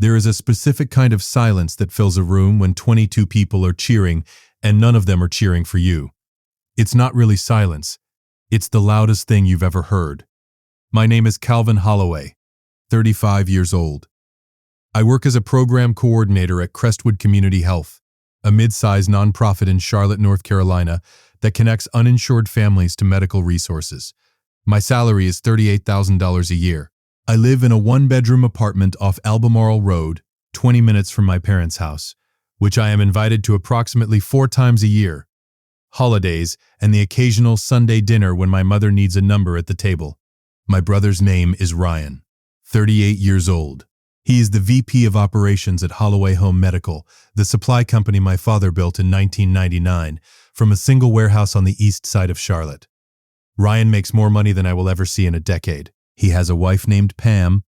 There is a specific kind of silence that fills a room when 22 people are cheering and none of them are cheering for you. It's not really silence. It's the loudest thing you've ever heard. My name is Calvin Holloway, 35 years old. I work as a program coordinator at Crestwood Community Health, a mid-sized nonprofit in Charlotte, North Carolina that connects uninsured families to medical resources. My salary is $38,000 a year. I live in a one-bedroom apartment off Albemarle Road, 20 minutes from my parents' house, which I am invited to approximately 4 times a year. Holidays and the occasional Sunday dinner when my mother needs a number at the table. My brother's name is Ryan, 38 years old. He is the VP of Operations at Holloway Home Medical, the supply company my father built in 1999 from a single warehouse on the east side of Charlotte. Ryan makes more money than I will ever see in a decade. He has a wife named Pam,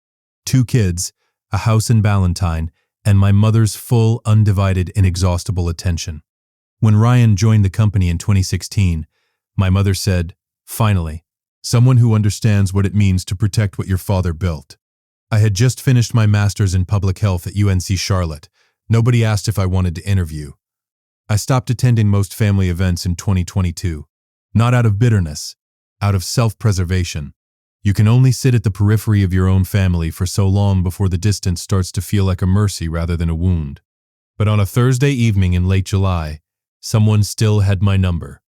2 kids, a house in Ballantyne, and my mother's full, undivided, inexhaustible attention. When Ryan joined the company in 2016, my mother said, "Finally, someone who understands what it means to protect what your father built." I had just finished my master's in public health at UNC Charlotte. Nobody asked if I wanted to interview. I stopped attending most family events in 2022, not out of bitterness, out of self-preservation. You can only sit at the periphery of your own family for so long before the distance starts to feel like a mercy rather than a wound. But on a Thursday evening in late July, someone still had my number.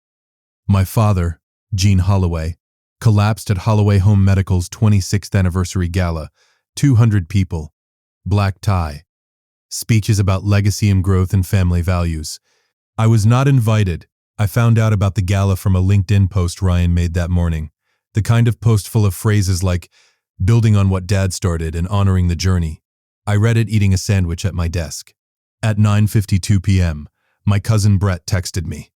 My father, Gene Holloway, collapsed at Holloway Home Medical's 26th anniversary gala. 200 people, black tie, speeches about legacy and growth and family values. I was not invited. I found out about the gala from a LinkedIn post Ryan made that morning. The kind of post full of phrases like building on what Dad started and honoring the journey. I read it eating a sandwich at my desk. At 9:52 p.m., my cousin Brett texted me.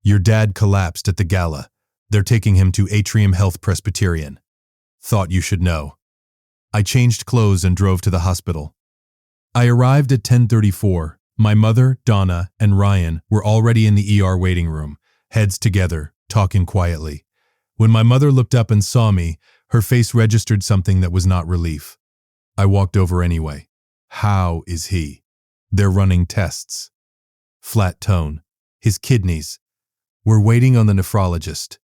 "Your dad collapsed at the gala. They're taking him to Atrium Health Presbyterian. Thought you should know." I changed clothes and drove to the hospital. I arrived at 10:34. My mother, Donna, and Ryan were already in the ER waiting room, heads together, talking quietly. When my mother looked up and saw me, her face registered something that was not relief. I walked over anyway. "How is he?" "They're running tests." Flat tone. "His kidneys." "We're waiting on the nephrologist."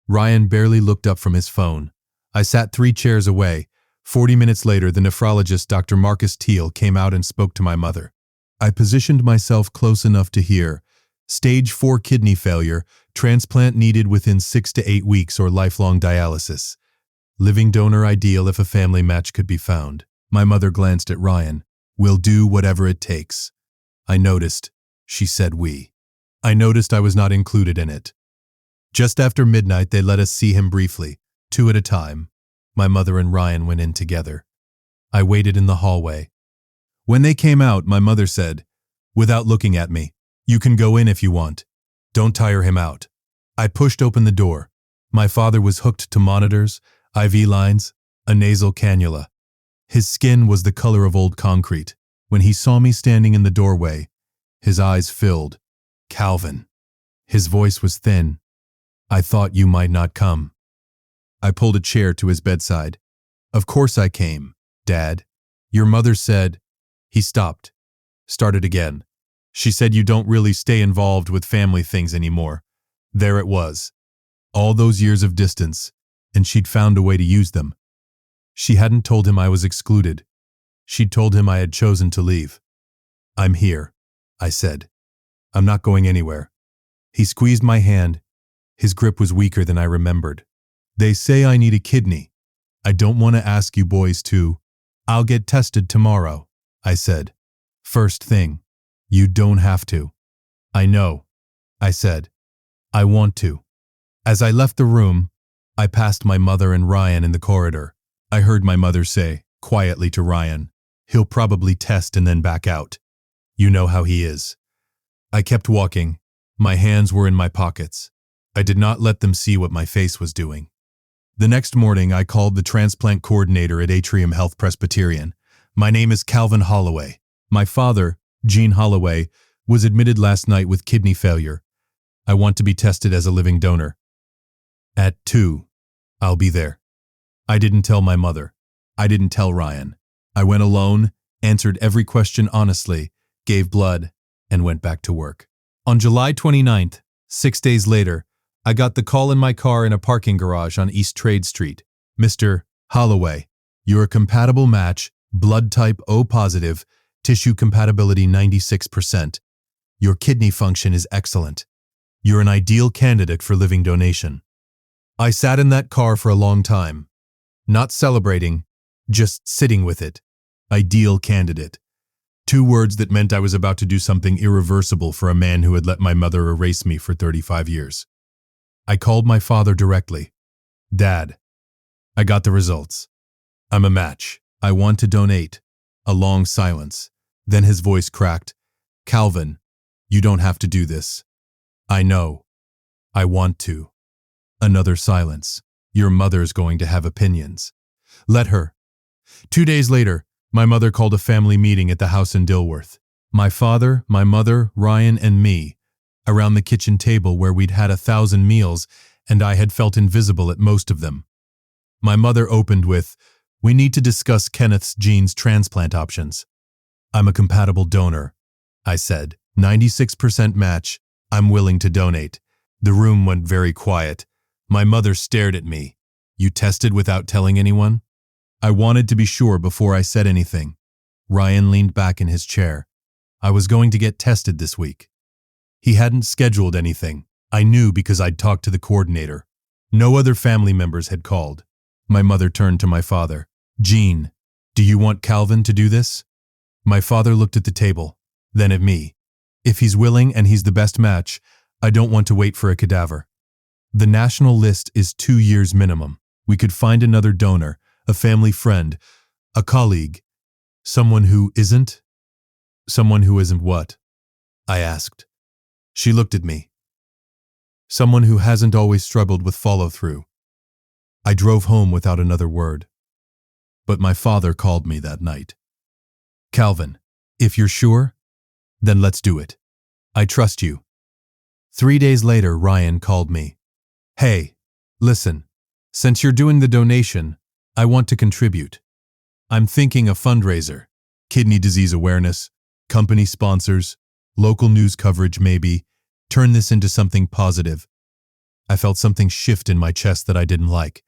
Ryan barely looked up from his phone. I sat 3 chairs away. 40 minutes later, the nephrologist, Dr. Marcus Teal, came out and spoke to my mother. I positioned myself close enough to hear. Stage 4 kidney failure, transplant needed within 6 to 8 weeks or lifelong dialysis. Living donor ideal if a family match could be found. My mother glanced at Ryan. "We'll do whatever it takes." I noticed. She said we. I noticed I was not included in it. Just after midnight, they let us see him briefly, 2 at a time. My mother and Ryan went in together. I waited in the hallway. When they came out, my mother said, without looking at me, "You can go in if you want. Don't tire him out." I pushed open the door. My father was hooked to monitors, IV lines, a nasal cannula. His skin was the color of old concrete. When he saw me standing in the doorway, his eyes filled. "Calvin." His voice was thin. "I thought you might not come." I pulled a chair to his bedside. "Of course I came, Dad. Your mother said—" He stopped. Started again. "She said you don't really stay involved with family things anymore." There it was. All those years of distance, and she'd found a way to use them. She hadn't told him I was excluded. She'd told him I had chosen to leave. "I'm here," I said. "I'm not going anywhere." He squeezed my hand. His grip was weaker than I remembered. "They say I need a kidney. I don't want to ask you boys to." "I'll get tested tomorrow," I said. "First thing." "You don't have to." "I know," I said. "I want to." As I left the room, I passed my mother and Ryan in the corridor. I heard my mother say, quietly to Ryan, "He'll probably test and then back out. You know how he is." I kept walking. My hands were in my pockets. I did not let them see what my face was doing. The next morning, I called the transplant coordinator at Atrium Health Presbyterian. "My name is Calvin Holloway. My father, Gene Holloway, was admitted last night with kidney failure. I want to be tested as a living donor. At 2, I'll be there." I didn't tell my mother. I didn't tell Ryan. I went alone, answered every question honestly, gave blood, and went back to work. On July 29th, 6 days later, I got the call in my car in a parking garage on East Trade Street. Mr. Holloway, you're a compatible match, blood type O positive, tissue compatibility 96%. Your kidney function is excellent. You're an ideal candidate for living donation. I sat in that car for a long time, not celebrating, just sitting with it. Ideal candidate. 2 words that meant I was about to do something irreversible for a man who had let my mother erase me for 35 years. I called my father directly. Dad, I got the results. I'm a match. I want to donate. A long silence. Then his voice cracked. Calvin, you don't have to do this. I know. I want to. Another silence. Your mother's going to have opinions. Let her. 2 days later, my mother called a family meeting at the house in Dilworth. My father, my mother, Ryan, and me, around the kitchen table where we'd had 1,000 meals and I had felt invisible at most of them. My mother opened with, "We need to discuss Kenneth's genes transplant options." "I'm a compatible donor," I said. 96% match. I'm willing to donate. The room went very quiet. My mother stared at me. "You tested without telling anyone?" I wanted to be sure before I said anything. Ryan leaned back in his chair. I was going to get tested this week. He hadn't scheduled anything. I knew because I'd talked to the coordinator. No other family members had called. My mother turned to my father. "Gene, do you want Calvin to do this?" My father looked at the table, then at me. "If he's willing and he's the best match, I don't want to wait for a cadaver. The national list is 2 years minimum. We could find another donor, a family friend, a colleague, someone who isn't." "Someone who isn't what?" I asked. She looked at me. "Someone who hasn't always struggled with follow-through." I drove home without another word. But my father called me that night. "Calvin, if you're sure, then let's do it. I trust you." 3 days later, Ryan called me. "Hey, listen, since you're doing the donation, I want to contribute. I'm thinking a fundraiser, kidney disease awareness, company sponsors, local news coverage maybe, turn this into something positive." I felt something shift in my chest that I didn't like.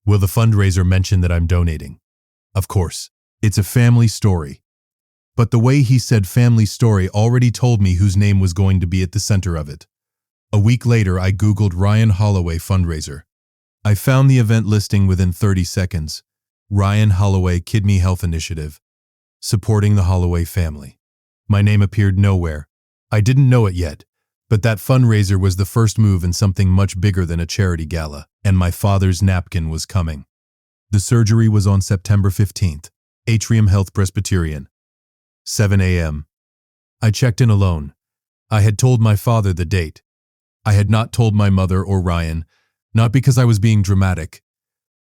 Will the fundraiser mention that I'm donating? Of course, it's a family story. But the way he said family story already told me whose name was going to be at the center of it. A week later, I Googled Ryan Holloway fundraiser. I found the event listing within 30 seconds. Ryan Holloway Kidney Health Initiative, supporting the Holloway family. My name appeared nowhere. I didn't know it yet, but that fundraiser was the first move in something much bigger than a charity gala, and my father's napkin was coming. The surgery was on September 15th, Atrium Health Presbyterian, 7 a.m. I checked in alone. I had told my father the date. I had not told my mother or Ryan, not because I was being dramatic,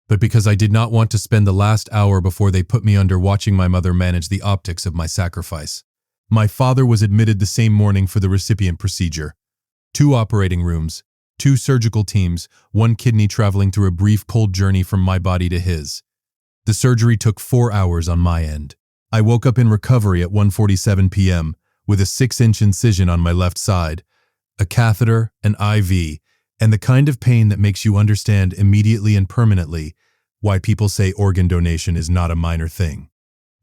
but because I did not want to spend the last hour before they put me under watching my mother manage the optics of my sacrifice. My father was admitted the same morning for the recipient procedure. 2 operating rooms, 2 surgical teams, 1 kidney traveling through a brief cold journey from my body to his. The surgery took 4 hours on my end. I woke up in recovery at 1:47 p.m. with a 6-inch incision on my left side, a catheter, an IV, and the kind of pain that makes you understand immediately and permanently why people say organ donation is not a minor thing.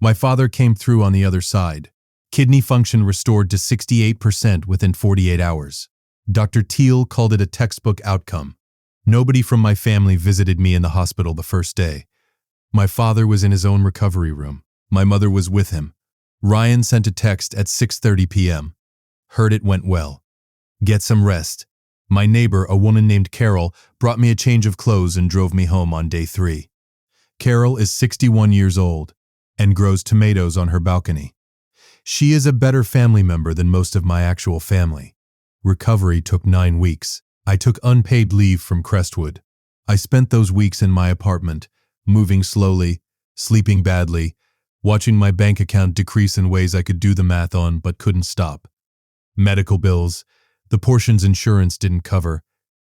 My father came through on the other side. Kidney function restored to 68% within 48 hours. Dr. Teal called it a textbook outcome. Nobody from my family visited me in the hospital the first day. My father was in his own recovery room. My mother was with him. Ryan sent a text at 6:30 p.m. Heard it went well. Get some rest. My neighbor, a woman named Carol, brought me a change of clothes and drove me home on day 3. Carol is 61 years old and grows tomatoes on her balcony. She is a better family member than most of my actual family. Recovery took 9 weeks. I took unpaid leave from Crestwood. I spent those weeks in my apartment, moving slowly, sleeping badly, watching my bank account decrease in ways I could do the math on but couldn't stop. Medical bills, the portions insurance didn't cover,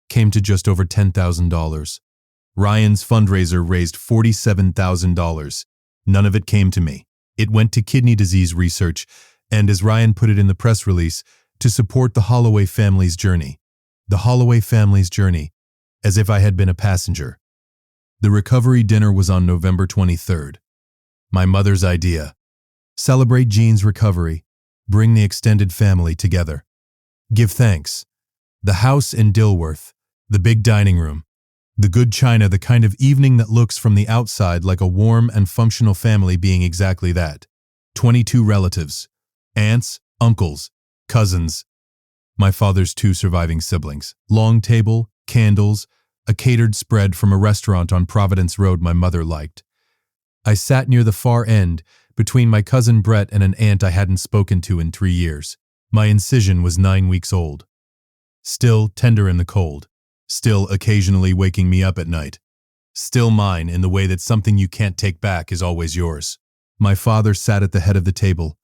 came to just over $10,000. Ryan's fundraiser raised $47,000. None of it came to me. It went to kidney disease research, and as Ryan put it in the press release, to support the Holloway family's journey. The Holloway family's journey, as if I had been a passenger. The recovery dinner was on November 23rd. My mother's idea. Celebrate Jean's recovery. Bring the extended family together. Give thanks. The house in Dilworth, the big dining room, the good china, the kind of evening that looks from the outside like a warm and functional family being exactly that. 22 relatives, aunts, uncles, cousins, my father's 2 surviving siblings, long table, candles, a catered spread from a restaurant on Providence Road my mother liked. I sat near the far end, between my cousin Brett and an aunt I hadn't spoken to in 3 years. My incision was 9 weeks old. Still tender in the cold. Still occasionally waking me up at night. Still mine in the way that something you can't take back is always yours. My father sat at the head of the table.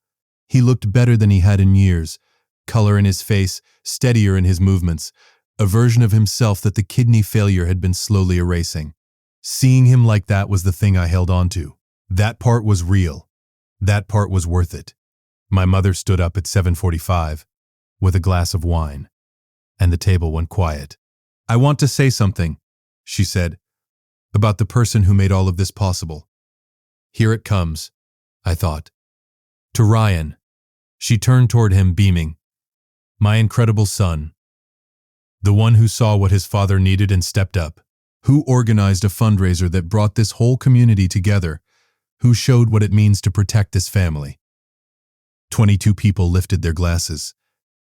He looked better than he had in years. Color in his face, steadier in his movements. A version of himself that the kidney failure had been slowly erasing. Seeing him like that was the thing I held on to. That part was real. That part was worth it. My mother stood up at 7:45 with a glass of wine, and the table went quiet. "I want to say something," she said, "about the person who made all of this possible." Here it comes, I thought. To Ryan. She turned toward him, beaming. My incredible son. The one who saw what his father needed and stepped up. Who organized a fundraiser that brought this whole community together. Who showed what it means to protect this family. 22 people lifted their glasses.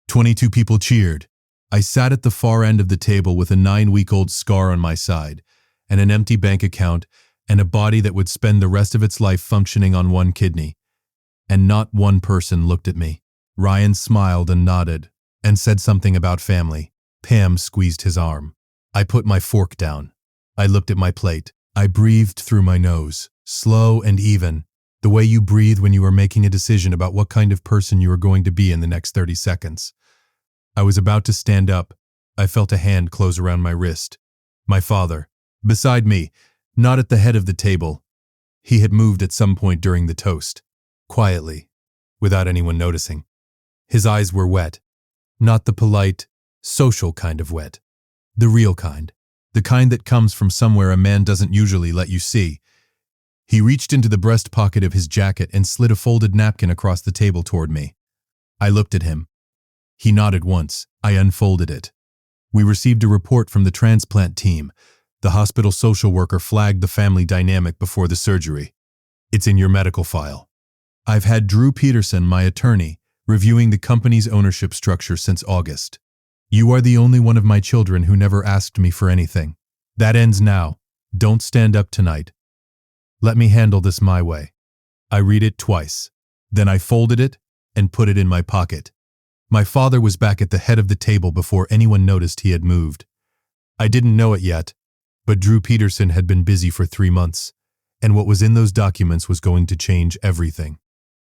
22 people cheered. I sat at the far end of the table with a 9-week-old scar on my side, and an empty bank account, and a body that would spend the rest of its life functioning on one kidney. And not one person looked at me. Ryan smiled and nodded, and said something about family. Pam squeezed his arm. I put my fork down. I looked at my plate. I breathed through my nose, slow and even, the way you breathe when you are making a decision about what kind of person you are going to be in the next 30 seconds. I was about to stand up. I felt a hand close around my wrist. My father, beside me, not at the head of the table. He had moved at some point during the toast, quietly, without anyone noticing. His eyes were wet, not the polite, social kind of wet, the real kind, the kind that comes from somewhere a man doesn't usually let you see. He reached into the breast pocket of his jacket and slid a folded napkin across the table toward me. I looked at him. He nodded once. I unfolded it. We received a report from the transplant team. The hospital social worker flagged the family dynamic before the surgery. It's in your medical file. I've had Drew Peterson, my attorney, reviewing the company's ownership structure since August. You are the only one of my children who never asked me for anything. That ends now. Don't stand up tonight. Let me handle this my way. I read it twice. Then I folded it and put it in my pocket. My father was back at the head of the table before anyone noticed he had moved. I didn't know it yet, but Drew Peterson had been busy for 3 months, and what was in those documents was going to change everything.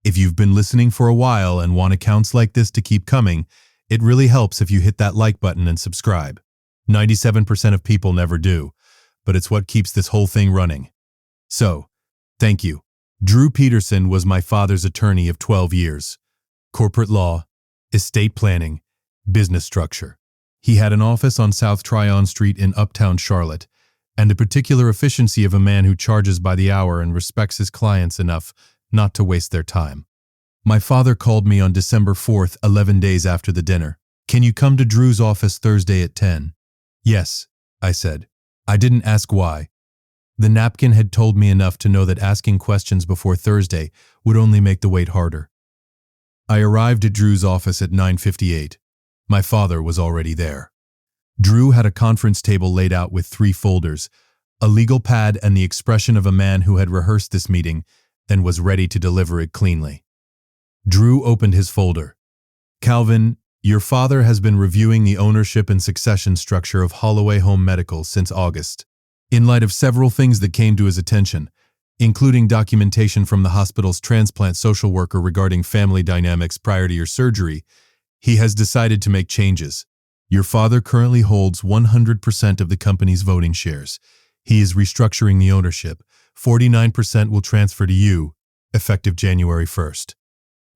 If you've been listening for a while and want accounts like this to keep coming, it really helps if you hit that like button and subscribe. 97% of people never do, but it's what keeps this whole thing running. So, thank you. Drew Peterson was my father's attorney of 12 years. Corporate law, estate planning, business structure. He had an office on South Tryon Street in Uptown Charlotte, and a particular efficiency of a man who charges by the hour and respects his clients enough not to waste their time. My father called me on December 4th, 11 days after the dinner. Can you come to Drew's office Thursday at 10? Yes, I said. I didn't ask why. The napkin had told me enough to know that asking questions before Thursday would only make the wait harder. I arrived at Drew's office at 9:58. My father was already there. Drew had a conference table laid out with 3 folders, a legal pad and the expression of a man who had rehearsed this meeting and was ready to deliver it cleanly. Drew opened his folder. Calvin, your father has been reviewing the ownership and succession structure of Holloway Home Medical since August. In light of several things that came to his attention, including documentation from the hospital's transplant social worker regarding family dynamics prior to your surgery, he has decided to make changes. Your father currently holds 100% of the company's voting shares. He is restructuring the ownership. 49% will transfer to you, effective January 1st.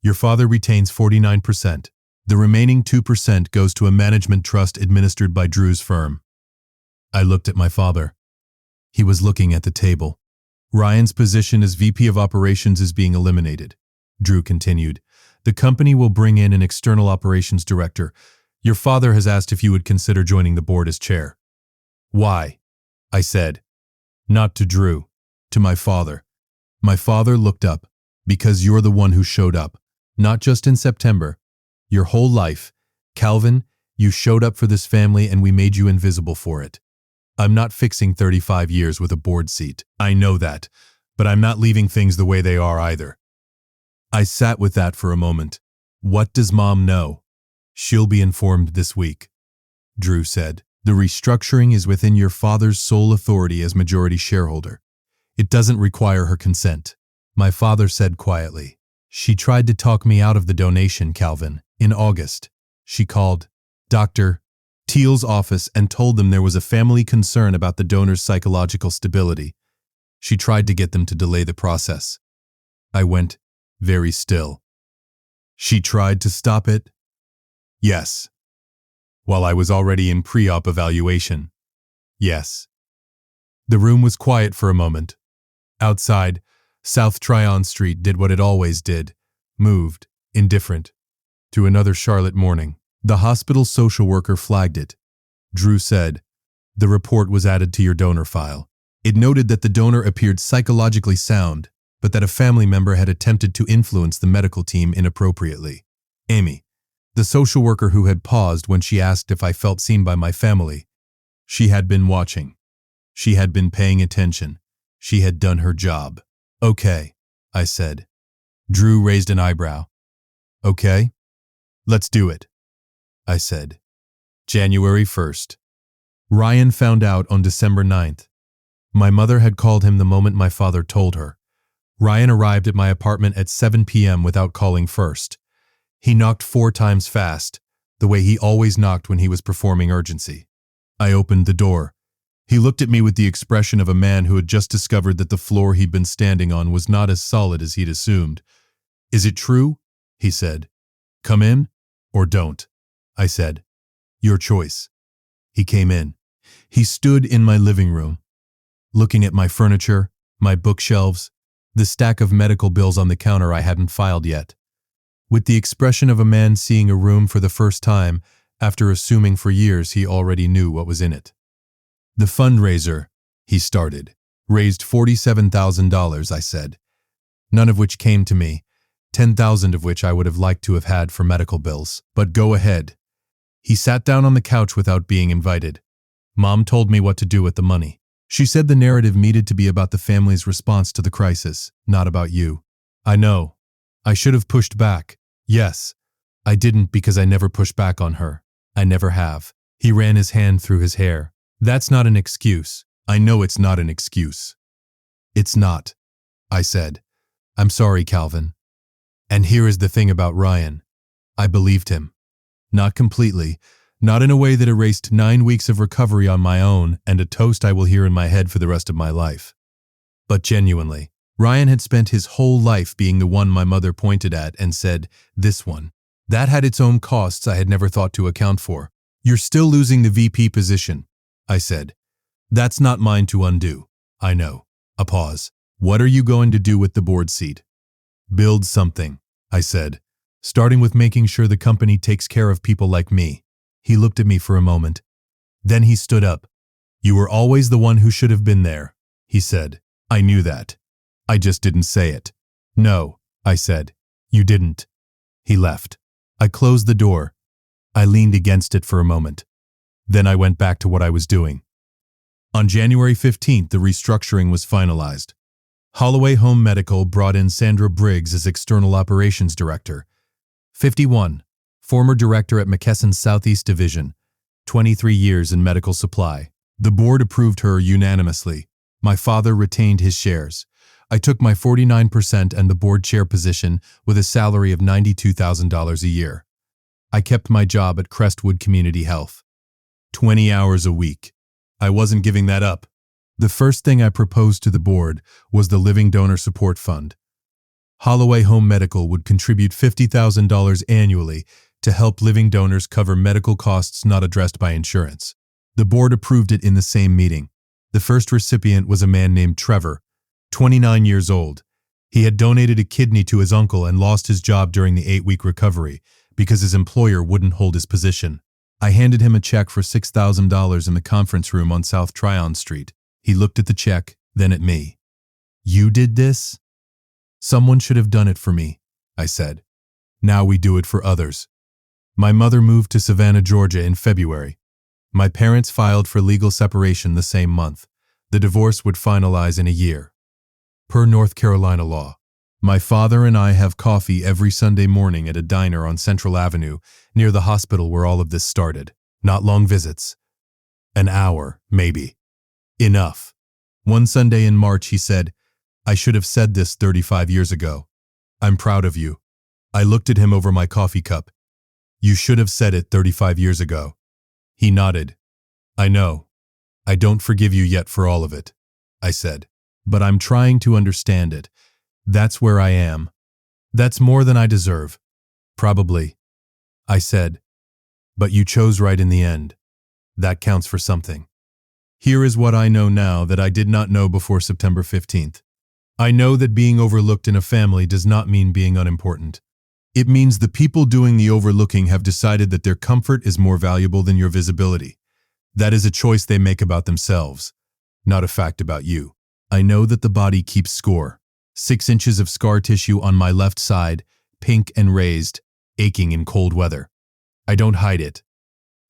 Your father retains 49%. The remaining 2% goes to a management trust administered by Drew's firm. I looked at my father. He was looking at the table. Ryan's position as VP of Operations is being eliminated. Drew continued. The company will bring in an external operations director. Your father has asked if you would consider joining the board as chair. Why? I said. Not to Drew, to my father. My father looked up. Because you're the one who showed up. Not just in September. Your whole life. Calvin, you showed up for this family and we made you invisible for it. I'm not fixing 35 years with a board seat. I know that, but I'm not leaving things the way they are either. I sat with that for a moment. What does Mom know? She'll be informed this week. Drew said, the restructuring is within your father's sole authority as majority shareholder. It doesn't require her consent. My father said quietly. She tried to talk me out of the donation, Calvin, in August. She called Dr. Teal's office and told them there was a family concern about the donor's psychological stability. She tried to get them to delay the process. I went very still. She tried to stop it? Yes. While I was already in pre-op evaluation. Yes. The room was quiet for a moment. Outside, South Tryon Street did what it always did, moved, indifferent, to another Charlotte morning. The hospital social worker flagged it. Drew said, the report was added to your donor file. It noted that the donor appeared psychologically sound, but that a family member had attempted to influence the medical team inappropriately. Amy, the social worker who had paused when she asked if I felt seen by my family. She had been watching. She had been paying attention. She had done her job. Okay, I said. Drew raised an eyebrow. Okay? Let's do it, I said. January 1st. Ryan found out on December 9th. My mother had called him the moment my father told her. Ryan arrived at my apartment at 7 p.m. without calling first. He knocked 4 times fast, the way he always knocked when he was performing urgency. I opened the door. He looked at me with the expression of a man who had just discovered that the floor he'd been standing on was not as solid as he'd assumed. Is it true? He said. Come in or don't, I said. Your choice. He came in. He stood in my living room, looking at my furniture, my bookshelves, the stack of medical bills on the counter I hadn't filed yet, with the expression of a man seeing a room for the first time after assuming for years he already knew what was in it. The fundraiser, he started, raised $47,000, I said, none of which came to me, 10,000 of which I would have liked to have had for medical bills, but go ahead. He sat down on the couch without being invited. Mom told me what to do with the money. She said the narrative needed to be about the family's response to the crisis, not about you. I know. I should have pushed back. Yes. I didn't because I never pushed back on her. I never have. He ran his hand through his hair. That's not an excuse. I know it's not an excuse. It's not, I said. I'm sorry, Calvin. And here is the thing about Ryan. I believed him. Not completely, not in a way that erased 9 weeks of recovery on my own and a toast I will hear in my head for the rest of my life. But genuinely, Ryan had spent his whole life being the one my mother pointed at and said, this one. That had its own costs I had never thought to account for. You're still losing the VP position, I said. That's not mine to undo. I know. A pause. What are you going to do with the board seat? Build something, I said, starting with making sure the company takes care of people like me. He looked at me for a moment. Then he stood up. You were always the one who should have been there, he said. I knew that. I just didn't say it. No, I said. You didn't. He left. I closed the door. I leaned against it for a moment. Then I went back to what I was doing. On January 15th, the restructuring was finalized. Holloway Home Medical brought in Sandra Briggs as External Operations Director. 51, former director at McKesson's Southeast Division, 23 years in medical supply. The board approved her unanimously. My father retained his shares. I took my 49% and the board chair position with a salary of $92,000 a year. I kept my job at Crestwood Community Health. 20 hours a week. I wasn't giving that up. The first thing I proposed to the board was the Living Donor Support Fund. Holloway Home Medical would contribute $50,000 annually to help living donors cover medical costs not addressed by insurance. The board approved it in the same meeting. The first recipient was a man named Trevor, 29 years old. He had donated a kidney to his uncle and lost his job during the 8-week recovery because his employer wouldn't hold his position. I handed him a check for $6,000 in the conference room on South Tryon Street. He looked at the check, then at me. "You did this?" "Someone should have done it for me," I said. "Now we do it for others." My mother moved to Savannah, Georgia in February. My parents filed for legal separation the same month. The divorce would finalize in a year. Per North Carolina law, my father and I have coffee every Sunday morning at a diner on Central Avenue near the hospital where all of this started. Not long visits. An hour, maybe. Enough. One Sunday in March he said, "I should have said this 35 years ago. I'm proud of you." I looked at him over my coffee cup. "You should have said it 35 years ago." He nodded. "I know. I don't forgive you yet for all of it," I said. "But I'm trying to understand it. That's where I am. That's more than I deserve." "Probably," I said. "But you chose right in the end. That counts for something." Here is what I know now that I did not know before September 15th. I know that being overlooked in a family does not mean being unimportant. It means the people doing the overlooking have decided that their comfort is more valuable than your visibility. That is a choice they make about themselves, not a fact about you. I know that the body keeps score. 6 inches of scar tissue on my left side, pink and raised, aching in cold weather. I don't hide it.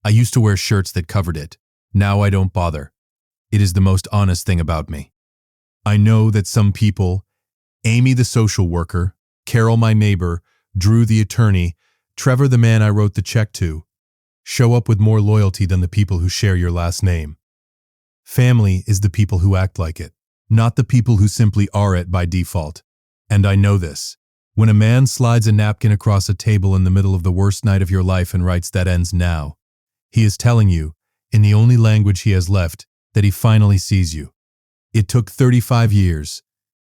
I used to wear shirts that covered it. Now I don't bother. It is the most honest thing about me. I know that some people, Amy the social worker, Carol my neighbor, Drew the attorney, Trevor the man I wrote the check to, show up with more loyalty than the people who share your last name. Family is the people who act like it, not the people who simply are it by default. And I know this. When a man slides a napkin across a table in the middle of the worst night of your life and writes "that ends now," he is telling you, in the only language he has left, that he finally sees you. It took 35 years.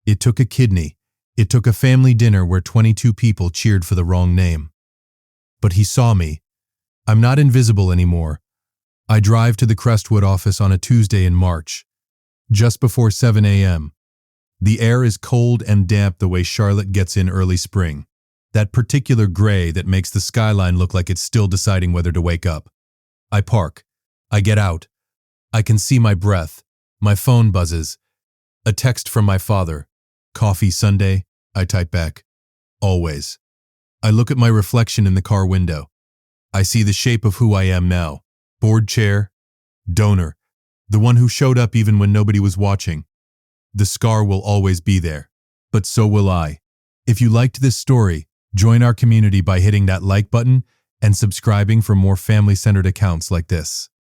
It took a kidney. It took a family dinner where 22 people cheered for the wrong name. But he saw me. I'm not invisible anymore. I drive to the Crestwood office on a Tuesday in March, just before 7 a.m. The air is cold and damp the way Charlotte gets in early spring, that particular gray that makes the skyline look like it's still deciding whether to wake up. I park. I get out. I can see my breath. My phone buzzes. A text from my father. "Coffee Sunday?" I type back. "Always." I look at my reflection in the car window. I see the shape of who I am now. Board chair, donor, the one who showed up even when nobody was watching. The scar will always be there, but so will I. If you liked this story, join our community by hitting that like button and subscribing for more family-centered accounts like this.